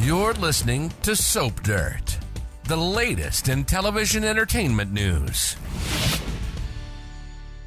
You're listening to Soap Dirt, the latest in television entertainment news.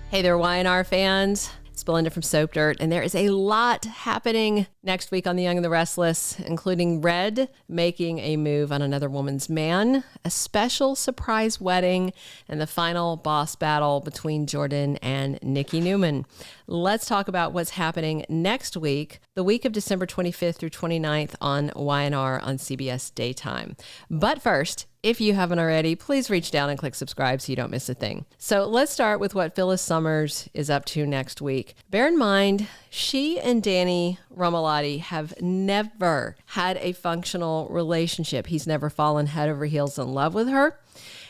Hey there, Y&R fans. It's Belinda from Soap Dirt, and there is a lot happening next week on The Young and the Restless, including Red making a move on another woman's man, a special surprise wedding, and the final boss battle between Jordan and Nikki Newman. Let's talk about what's happening next week, the week of December 25th through 29th on Y&R on CBS Daytime. But first, if you haven't already, please reach down and click subscribe so you don't miss a thing. So let's start with what Phyllis Summers is up to next week. Bear in mind, she and Danny Romalotti have never had a functional relationship. He's never fallen head over heels in love with her.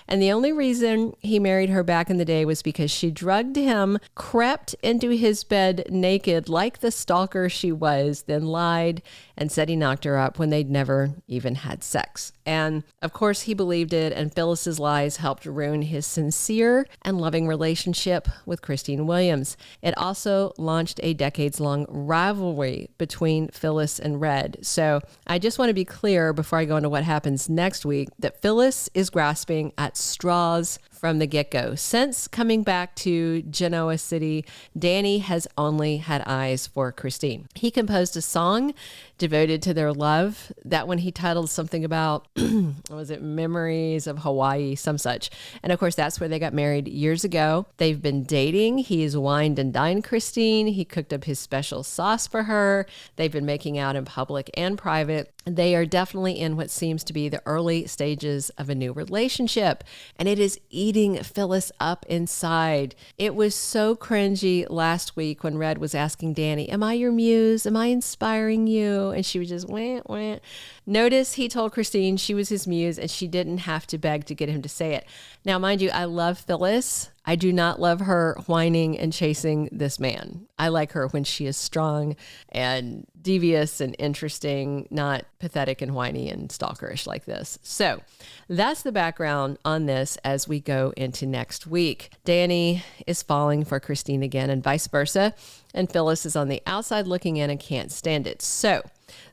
And the only reason he married her back in the day was because she drugged him, crept into his bed naked like the stalker she was, then lied and said he knocked her up when they'd never even had sex. And of course he believed it, and Phyllis's lies helped ruin his sincere and loving relationship with Christine Williams. It also launched a decades-long rivalry between Phyllis and Red. So I just want to be clear before I go into what happens next week that Phyllis is grasping at straws from the get-go. Since coming back to Genoa City, Danny has only had eyes for Christine. He composed a song devoted to their love. That one he titled something about, was it Memories of Hawaii, some such. And of course, that's where they got married years ago. They've been dating. He's wined and dined Christine. He cooked up his special sauce for her. They've been making out in public and private. They are definitely in what seems to be the early stages of a new relationship. And it is eating Phyllis up inside. It was so cringy last week when Red was asking Danny, "Am I your muse? Am I inspiring you?" And she was just, wah, wah. Notice he told Christine she was his muse and she didn't have to beg to get him to say it. Now, mind you, I love Phyllis. I do not love her whining and chasing this man. I like her when she is strong and devious and interesting, not pathetic and whiny and stalkerish like this. So that's the background on this as we go into next week. Danny is falling for Christine again and vice versa, and Phyllis is on the outside looking in and can't stand it. So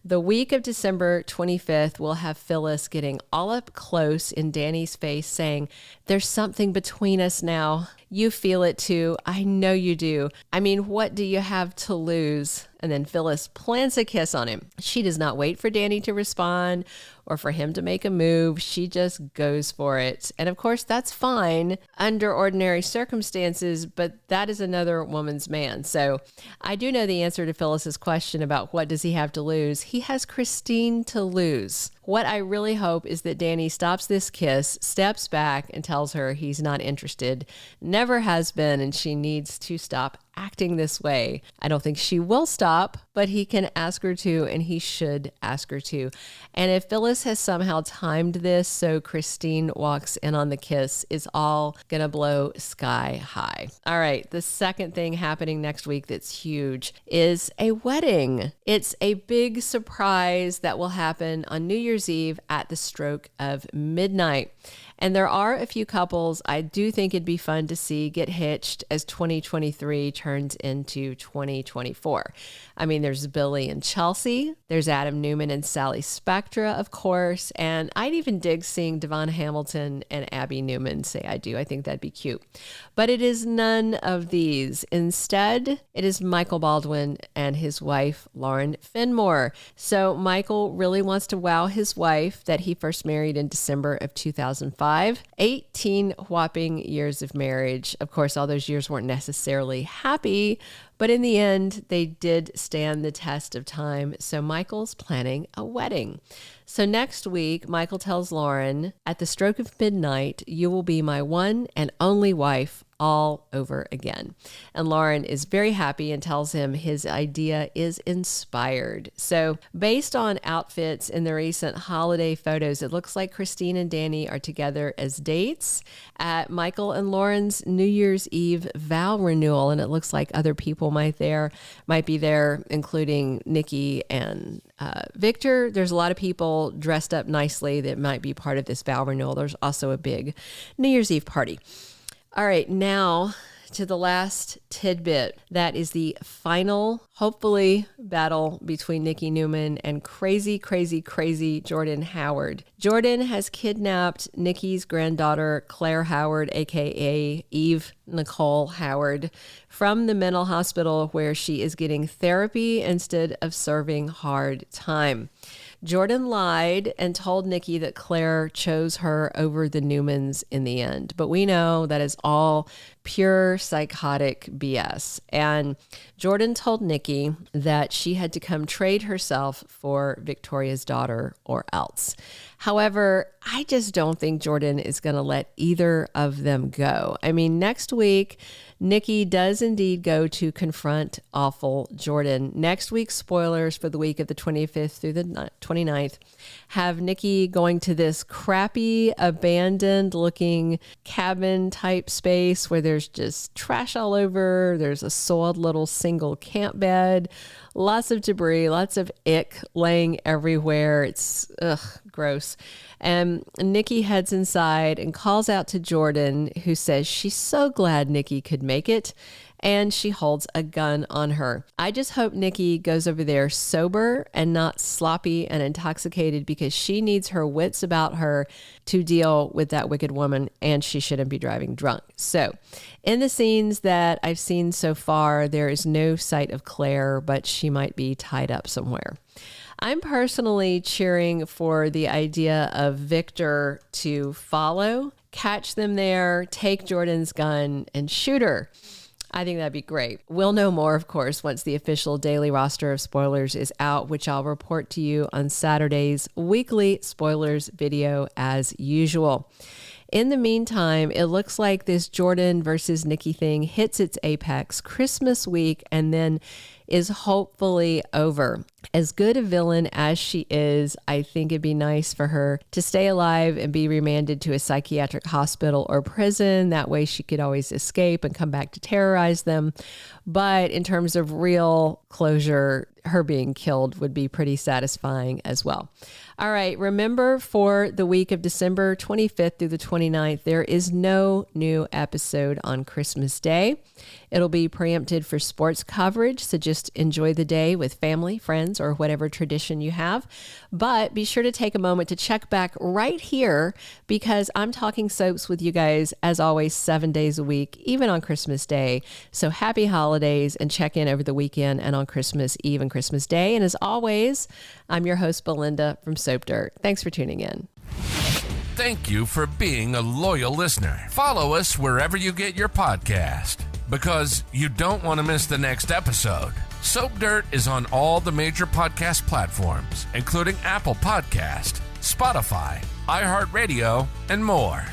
the week of December 25th, we'll have Phyllis getting all up close in Danny's face saying, "There's something between us now. You feel it too. I know you do. I mean, what do you have to lose?" And then Phyllis plants a kiss on him. She does not wait for Danny to respond or for him to make a move. She just goes for it. And of course, that's fine under ordinary circumstances, but that is another woman's man. So I do know the answer to Phyllis's question about what does he have to lose. He has Christine to lose. What I really hope is that Danny stops this kiss, steps back, and tells her he's not interested, never has been, and she needs to stop acting this way. I don't think she will stop, but he can ask her to, and he should ask her to. And if Phyllis has somehow timed this so Christine walks in on the kiss, it's all gonna blow sky high. All right, the second thing happening next week that's huge is a wedding. It's a big surprise that will happen on New Year's Eve at the stroke of midnight. And there are a few couples I do think it'd be fun to see get hitched as 2023 turns into 2024. I mean, there's Billy and Chelsea, there's Adam Newman and Sally Spectra, of course, and I'd even dig seeing Devon Hamilton and Abby Newman say I do. I think that'd be cute. But it is none of these. Instead, it is Michael Baldwin and his wife, Lauren Fenmore. So Michael really wants to wow his wife that he first married in December of 2005. 18 whopping years of marriage. Of course, all those years weren't necessarily happy, but in the end, they did stand the test of time. So Michael's planning a wedding. So next week, Michael tells Lauren, "At the stroke of midnight, you will be my one and only wife all over again." And Lauren is very happy and tells him his idea is inspired. So based on outfits in the recent holiday photos, it looks like Christine and Danny are together as dates at Michael and Lauren's New Year's Eve vow renewal. And it looks like other people might be there, including Nikki and Victor. There's a lot of people dressed up nicely that might be part of this vow renewal. There's also a big New Year's Eve party. All right, now to the last tidbit. That is the final, hopefully, battle between Nikki Newman and crazy Jordan Howard. Jordan has kidnapped Nikki's granddaughter, Claire Howard, aka Eve Nicole Howard, from the mental hospital where she is getting therapy instead of serving hard time. Jordan lied and told Nikki that Claire chose her over the Newmans in the end. But we know that is all pure psychotic BS. And Jordan told Nikki that she had to come trade herself for Victoria's daughter or else. However, I just don't think Jordan is going to let either of them go. I mean, next week, Nikki does indeed go to confront awful Jordan. Next week's spoilers for the week of the 25th through the 29th have Nikki going to this crappy, abandoned looking cabin type space where there's just trash all over. There's a soiled little single camp bed, lots of debris, lots of ick laying everywhere. It's gross. And Nikki heads inside and calls out to Jordan, who says she's so glad Nikki could make it, and she holds a gun on her. I just hope Nikki goes over there sober and not sloppy and intoxicated, because she needs her wits about her to deal with that wicked woman, and she shouldn't be driving drunk. So in the scenes that I've seen so far, there is no sight of Claire, but she might be tied up somewhere. I'm personally cheering for the idea of Victor to follow, catch them there, take Jordan's gun, and shoot her. I think that'd be great. We'll know more, of course, once the official daily roster of spoilers is out, which I'll report to you on Saturday's weekly spoilers video as usual. In the meantime, it looks like this Jordan versus Nikki thing hits its apex Christmas week and then is hopefully over. As good a villain as she is, I think it'd be nice for her to stay alive and be remanded to a psychiatric hospital or prison. That way she could always escape and come back to terrorize them. But in terms of real closure, her being killed would be pretty satisfying as well. All right, remember, for the week of December 25th through the 29th, there is no new episode on Christmas Day. It'll be preempted for sports coverage, so just enjoy the day with family, friends, or whatever tradition you have. But be sure to take a moment to check back right here, because I'm talking soaps with you guys, as always, 7 days a week, even on Christmas Day. So happy holidays, and check in over the weekend and on Christmas Eve and Christmas Day. And as always, I'm your host, Belinda from Soap Dirt. Thanks for tuning in. Thank you for being a loyal listener. Follow us wherever you get your podcast, because you don't want to miss the next episode. Soap Dirt is on all the major podcast platforms, including Apple Podcast, Spotify, iHeartRadio, and more.